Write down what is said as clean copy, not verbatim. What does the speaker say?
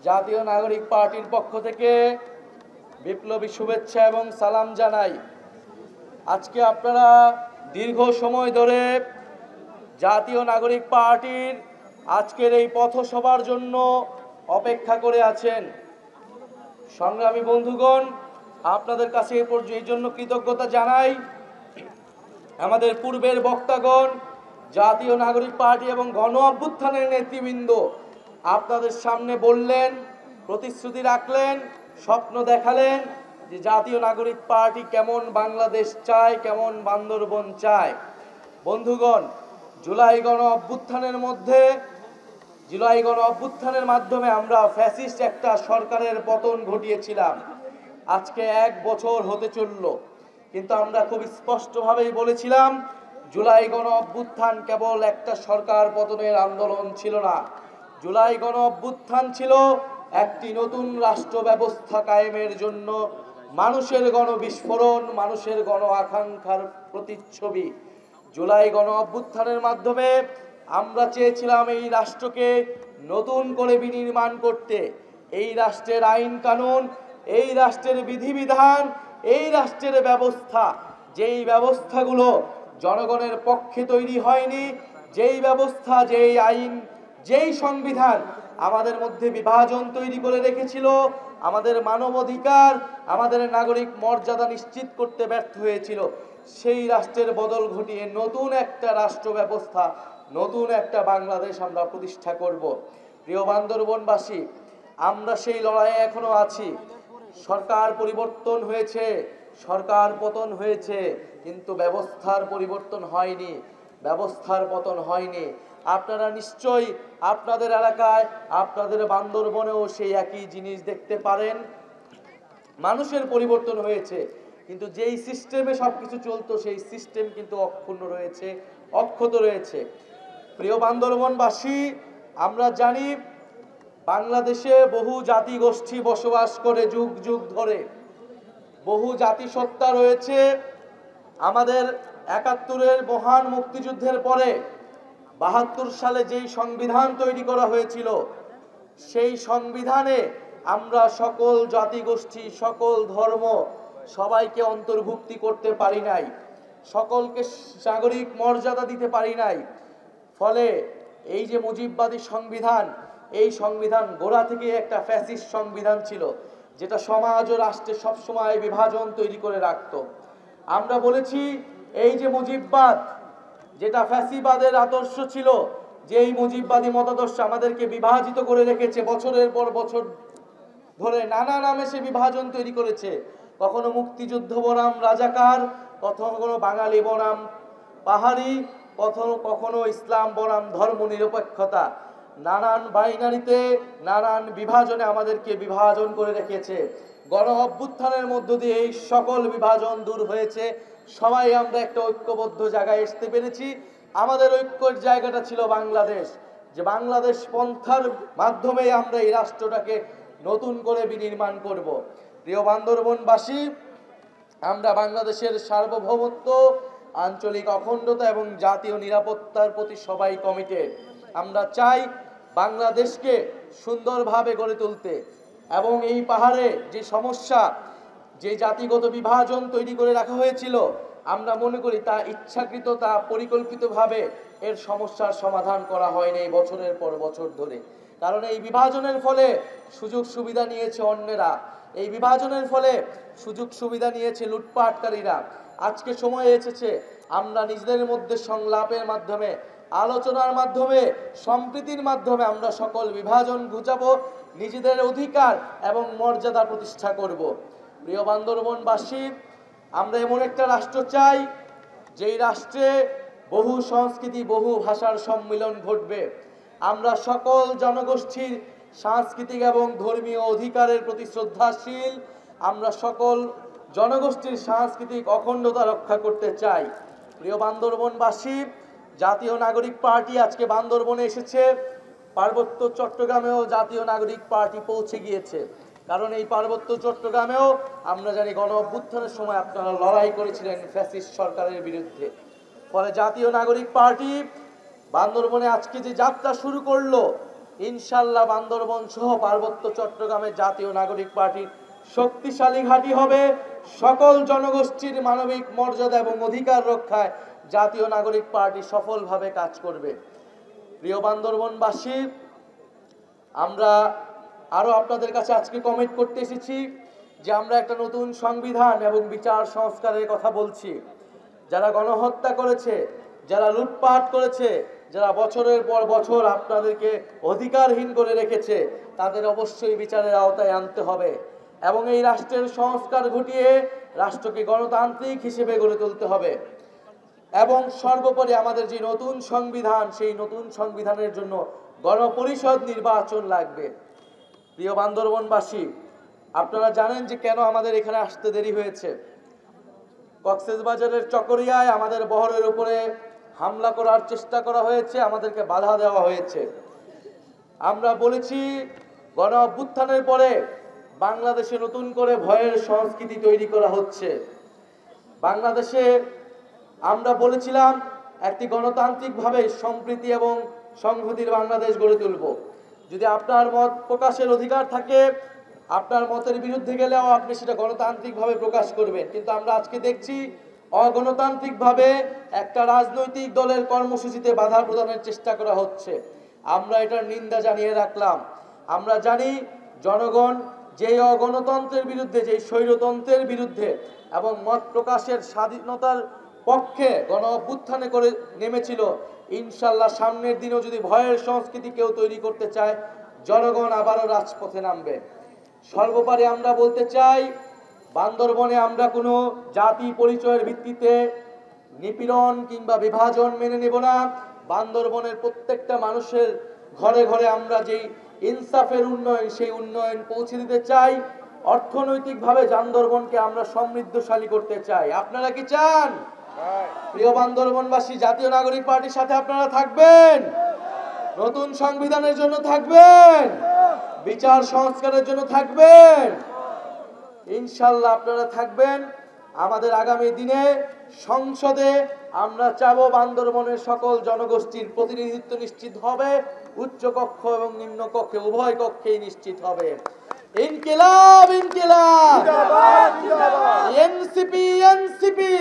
জাতীয় নাগরিক পার্টির পক্ষ থেকে বিপ্লবী শুভেচ্ছা এবং সালাম জানাই। আজকে আপনারা দীর্ঘ সময় ধরে জাতীয় নাগরিক পার্টির আজকের এই পথসভার জন্য অপেক্ষা করে আছেন। সংগ্রামী বন্ধুগণ, আপনাদের কাছে এই জন্য কৃতজ্ঞতা জানাই। আমাদের পূর্বের বক্তাগণ, জাতীয় নাগরিক পার্টি এবং গণ অভ্যুত্থানের নেতৃবৃন্দ আপনাদের সামনে বললেন, প্রতিশ্রুতি রাখলেন, স্বপ্ন দেখালেন যে জাতীয় নাগরিক পার্টি কেমন বাংলাদেশ চায়, কেমন বান্দরবন চায়। বন্ধুগণ, জুলাই গণ অভ্যুত্থানের মাধ্যমে আমরা ফ্যাসিস্ট একটা সরকারের পতন ঘটিয়েছিলাম। আজকে 1 বছর হতে চলল, কিন্তু আমরা খুব স্পষ্টভাবেই বলেছিলাম জুলাই গণ অভ্যুত্থান কেবল একটা সরকার পতনের আন্দোলন ছিল না। জুলাই গণ অভ্যুত্থান ছিল একটি নতুন রাষ্ট্র ব্যবস্থা কায়েমের জন্য মানুষের গণবিস্ফোরণ, মানুষের গণ আকাঙ্ক্ষার প্রতিচ্ছবি। জুলাই গণ অভ্যুত্থানের মাধ্যমে আমরা চেয়েছিলাম এই রাষ্ট্রকে নতুন করে বিনির্মাণ করতে। এই রাষ্ট্রের আইন কানুন, এই রাষ্ট্রের বিধিবিধান, এই রাষ্ট্রের ব্যবস্থা, যেই ব্যবস্থাগুলো জনগণের পক্ষে তৈরি হয়নি, যেই ব্যবস্থা, যেই আইন, যেই সংবিধান আমাদের মধ্যে বিভাজন তৈরি করে রেখেছিল, আমাদের মানবাধিকার, আমাদের নাগরিক মর্যাদা নিশ্চিত করতে ব্যর্থ হয়েছিল, সেই রাষ্ট্রের বদল ঘটিয়ে নতুন একটা রাষ্ট্র ব্যবস্থা, নতুন একটা বাংলাদেশ আমরা প্রতিষ্ঠা করব। প্রিয় বান্দরবনবাসী, আমরা সেই লড়াইয়ে এখনো আছি। সরকার পরিবর্তন হয়েছে, সরকার পতন হয়েছে, কিন্তু ব্যবস্থার পরিবর্তন হয়নি, ব্যবস্থার পতন হয়নি। আপনারা নিশ্চয়ই আপনাদের এলাকায়, আপনাদের বান্দরবনেও সেই একই জিনিস দেখতে পারেন। মানুষের পরিবর্তন হয়েছে, কিন্তু যেই সিস্টেমে সবকিছু চলতো সেই সিস্টেম কিন্তু অক্ষুণ্ণ রয়েছে, অক্ষত রয়েছে। প্রিয় বান্দরবনবাসী, আমরা জানি বাংলাদেশে বহু জাতিগোষ্ঠী বসবাস করে যুগ যুগ ধরে, বহু জাতিসত্তা রয়েছে। আমাদের ৭১-এর মহান মুক্তিযুদ্ধের পরে ৭২ সালে যেই সংবিধান তৈরি করা হয়েছিল, সেই সংবিধানে আমরা সকল জাতিগোষ্ঠী, সকল ধর্ম, সবাইকে অন্তর্ভুক্তি করতে পারি নাই, সকলকে নাগরিক মর্যাদা দিতে পারি নাই। ফলে এই যে মুজিববাদী সংবিধান, এই সংবিধান গোড়া থেকে একটা ফ্যাসিস্ট সংবিধান ছিল, যেটা সমাজ ও রাষ্ট্রে সবসময় বিভাজন তৈরি করে রাখত। আমরা বলেছি এই যে মুজিববাদ, যেটা ফ্যাসিবাদের আদর্শ ছিল, যে এই মুজিববাদী মতাদর্শ আমাদেরকে বিভাজিত করে রেখেছে, বছরের পর বছর ধরে নানা নামে সে বিভাজন তৈরি করেছে। কখনো মুক্তিযুদ্ধ বনাম রাজাকার, কখনো বাঙালি বনাম পাহাড়ি, কখনো কখনো ইসলাম বনাম ধর্ম নিরপেক্ষতা, নানান বাইনারিতে, নানান বিভাজনে আমাদেরকে বিভাজন করে রেখেছে। গণ অভ্যুত্থানের মধ্য দিয়ে এই সকল বিভাজন দূর হয়েছে, সবাই আমরা একটা ঐক্যবদ্ধ জায়গায় আসতে পেরেছি। আমাদের ঐক্যের জায়গাটা ছিল বাংলাদেশ, যে বাংলাদেশ পন্থার মাধ্যমে আমরা এই রাষ্ট্রটাকে নতুন করে বিনির্মাণ করব। প্রিয় বান্দরবনবাসী, আমরা বাংলাদেশের সার্বভৌমত্ব, আঞ্চলিক অখণ্ডতা এবং জাতীয় নিরাপত্তার প্রতি সবাই কমিটেড। আমরা চাই বাংলাদেশকে সুন্দরভাবে গড়ে তুলতে, এবং এই পাহাড়ে যে সমস্যা, যে জাতিগত বিভাজন তৈরি করে রাখা হয়েছিল, আমরা মনে করি তা ইচ্ছাকৃত, তা পরিকল্পিতভাবে এর সমস্যার সমাধান করা হয়নি এই বছরের পর বছর ধরে। কারণ এই বিভাজনের ফলে সুযোগ সুবিধা নিয়েছে অন্যেরা, এই বিভাজনের ফলে সুযোগ সুবিধা নিয়েছে লুটপাটকারীরা। আজকে সময় এসেছে আমরা নিজেদের মধ্যে সংলাপের মাধ্যমে, আলোচনার মাধ্যমে, সম্প্রীতির মাধ্যমে আমরা সকল বিভাজন ঘুচাবো, নিজেদের অধিকার এবং মর্যাদা প্রতিষ্ঠা করব। প্রিয় বান্দরবনবাসী, আমরা এমন একটা রাষ্ট্র চাই যেই রাষ্ট্রে বহু সংস্কৃতি, বহু ভাষার সম্মিলন ঘটবে। আমরা সকল জনগোষ্ঠীর সাংস্কৃতিক এবং ধর্মীয় অধিকারের প্রতি শ্রদ্ধাশীল। আমরা সকল জনগোষ্ঠীর সাংস্কৃতিক অখণ্ডতা রক্ষা করতে চাই। প্রিয় বান্দরবনবাসী, জাতীয় নাগরিক পার্টি আজকে বান্দরবনে এসেছে, পার্বত্য চট্টগ্রামেও জাতীয় নাগরিক পার্টি পৌঁছে গিয়েছে। কারণ এই পার্বত্য চট্টগ্রামেও আমরা জানি গণ অভ্যুত্থানের সময় আপনারা লড়াই করেছিলেন ফ্যাসিস্ট সরকারের বিরুদ্ধে। ফলে জাতীয় নাগরিক পার্টি বান্দরবনে আজকে যে যাত্রা শুরু করলো, ইনশাল্লাহ বান্দরবন সহ পার্বত্য চট্টগ্রামে জাতীয় নাগরিক পার্টির শক্তিশালী ঘাঁটি হবে। সকল জনগোষ্ঠীর মানবিক মর্যাদা এবং অধিকার রক্ষায় জাতীয় নাগরিক পার্টি সফলভাবে কাজ করবে। প্রিয় বান্দরবনবাসী, আমরা আরো আপনাদের কাছে আজকে কমেন্ট করতে এসেছি যে আমরা একটা নতুন সংবিধান এবং বিচার সংস্কারের কথা বলছি। যারা গণহত্যা করেছে, যারা লুটপাট করেছে, যারা বছরের পর বছর আপনাদেরকে অধিকারহীন করে রেখেছে, তাদের অবশ্যই বিচারের আওতায় আনতে হবে এবং এই রাষ্ট্রের সংস্কার ঘটিয়ে রাষ্ট্রকে গণতান্ত্রিক হিসেবে গড়ে তুলতে হবে। এবং সর্বোপরি আমাদের যে নতুন সংবিধান, সেই নতুন সংবিধানের জন্য গণপরিষদ নির্বাচন লাগবে। প্রিয় বান্দরবনবাসী, আপনারা জানেন যে কেন আমাদের এখানে আসতে দেরি হয়েছে। কক্সবাজারের চকরিয়ায় আমাদের বহরের উপরে হামলা করার চেষ্টা করা হয়েছে, আমাদেরকে বাধা দেওয়া হয়েছে। আমরা বলেছি গণ অভ্যুত্থানের পরে বাংলাদেশে নতুন করে ভয়ের সংস্কৃতি তৈরি করা হচ্ছে। বাংলাদেশে আমরা বলেছিলাম একটি গণতান্ত্রিকভাবে সম্প্রীতি এবং সংহতির বাংলাদেশ গড়ে তুলব। যদি আপনার মত প্রকাশের অধিকার থাকে, আপনার মতের বিরুদ্ধে গেলেও আপনি সেটা গণতান্ত্রিকভাবে প্রকাশ করবেন, কিন্তু আমরা আজকে দেখছি অগণতান্ত্রিকভাবে একটা রাজনৈতিক দলের কর্মসূচিতে বাধা প্রদানের চেষ্টা করা হচ্ছে। আমরা এটার নিন্দা জানিয়ে রাখলাম। আমরা জানি জনগণ যেই অগণতন্ত্রের বিরুদ্ধে, যেই স্বৈরতন্ত্রের বিরুদ্ধে এবং মত প্রকাশের স্বাধীনতার পক্ষে গণ অভ্যুত্থানে করে নেমেছিল, ইনশাল্লাহ সামনের দিনেও যদি ভয়ের সংস্কৃতি কেউ তৈরি করতে চায়, জনগণ আবারও রাজপথে নামবে। সর্বোপরি আমরা বলতে চাই, বান্দরবনে আমরা কোনো জাতি পরিচয়ের ভিত্তিতে নিপীড়ন কিংবা বিভাজন মেনে নেব না। বান্দরবনের প্রত্যেকটা মানুষের ঘরে ঘরে আমরা যেই ইনসাফের উন্নয়ন, সেই উন্নয়ন পৌঁছে দিতে চাই। অর্থনৈতিকভাবে বান্দরবনকে আমরা সমৃদ্ধশালী করতে চাই। আপনারা কি চান? প্রিয় বান্দরবনবাসী, জাতীয় নাগরিক পার্টির সাথে আপনারা থাকবেন? নতুন সংবিধানের জন্য থাকবেন? বিচার সংস্কারের জন্য থাকবেন? ইনশাল্লাহ আপনারা থাকবেন। আমাদের আগামী দিনে সংসদে আমরা চাবো বান্দরবনের সকল জনগোষ্ঠীর প্রতিনিধিত্ব নিশ্চিত হবে, উচ্চ কক্ষ এবং নিম্ন কক্ষে উভয় কক্ষেই নিশ্চিত হবে। ইনকিলাব ইনকিলাব, এনসিপি এনসিপি,